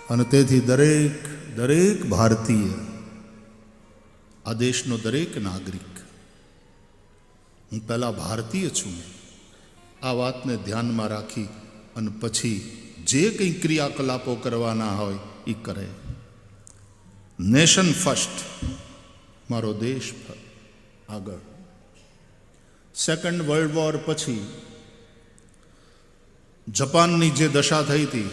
અને તેથી દરેક ભારતીય, આ દેશનો દરેક નાગરિક, હું પહેલાં ભારતીય છું, આ વાતને ધ્યાનમાં રાખી અને પછી જે કંઈ ક્રિયાકલાપો કરવાના હોય એ કરે. નેશન ફર્સ્ટ, મારો દેશ આગળ. સેકન્ડ વર્લ્ડ વોર પછી જાપાનની જે દશા થઈ હતી,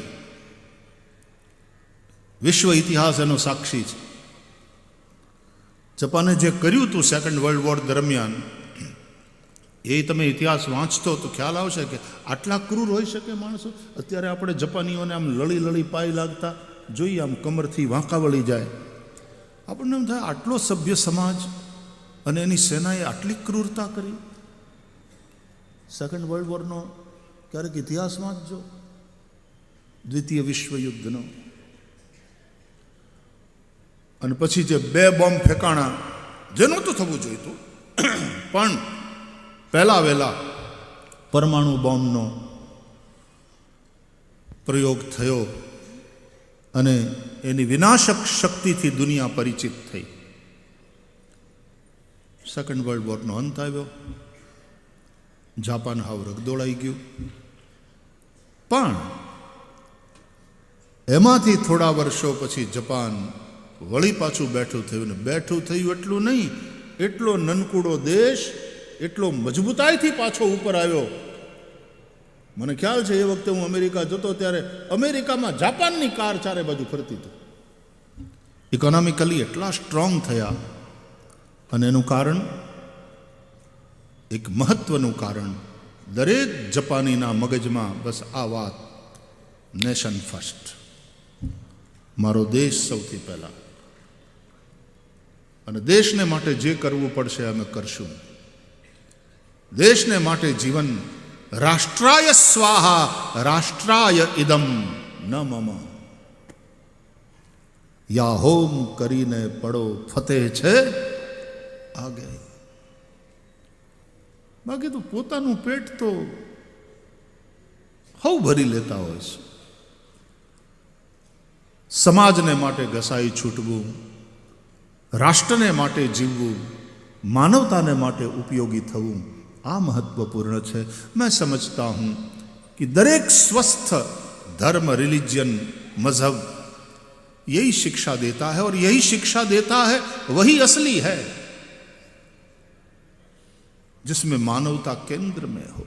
વિશ્વ ઇતિહાસ એનો સાક્ષી છે. જાપાને જે કર્યું હતું સેકન્ડ વર્લ્ડ વોર દરમિયાન, એ તમે ઇતિહાસ વાંચતો તો ખ્યાલ આવશે કે આટલા ક્રૂર હોઈ શકે માણસો. અત્યારે આપણે જાપાનીઓને આમ લળી પાઈ લાગતા જોઈએ, આમ કમરથી વાંકા વળી જાય. આપણને એમ થાય આટલો સભ્ય સમાજ અને એની સેનાએ આટલી ક્રૂરતા કરી. સેકન્ડ વર્લ્ડ વોરનો ક્યારેક ઇતિહાસ વાંચજો, દ્વિતીય વિશ્વયુદ્ધનો. અને પછી જે 2 બોમ્બ ફેંકાણા, જે નહોતું થવું જોઈતું, પણ પહેલા વહેલા પરમાણુ બોમ્બનો પ્રયોગ થયો અને એની વિનાશક શક્તિથી દુનિયા પરિચિત થઈ. સેકન્ડ વર્લ્ડ વોરનો અંત આવ્યો, જાપાન હાવ રગદોળાઈ ગયું. પણ એમાંથી થોડા વર્ષો પછી જાપાન વળી પાછું બેઠું થયું. ને બેઠું થયું એટલું નહીં, એટલો નનકુડો દેશ એટલો મજબૂતાઈથી પાછો ઉપર આવ્યો. મને ખ્યાલ છે એ વખતે હું અમેરિકા જતો ત્યારે અમેરિકામાં જાપાનની કાર ચારે બાજુ ફરતી હતી. ઇકોનોમિકલી એટલા સ્ટ્રોંગ થયા. અને એનું કારણ, એક મહત્વનું કારણ, દરેક જાપાનીના મગજમાં બસ આ વાત, નેશન ફર્સ્ટ, મારો દેશ સૌથી પહેલા. અને દેશને માટે જે કરવું પડશે અમે કરશું. દેશને માટે જીવન, રાષ્ટ્રાય સ્વાહા રાષ્ટ્રાય ઇદમ ન મમ, યા હોમ કરીને પડો ફતેહ છે આગે. બાકી તો પોતાનું પેટ તો હવ ભરી લેતા હોય છે. સમાજને માટે ઘસાઈ છૂટવું, રાષ્ટ્રને માટે જીવવું, માનવતાને માટે ઉપયોગી થવું, આ महत्वपूर्ण है. मैं समझता हूँ कि दरेक स्वस्थ धर्म, रिलीजन, मजहब यही शिक्षा देता है, और यही शिक्षा देता है वही असली है, जिसमें मानवता केंद्र में हो.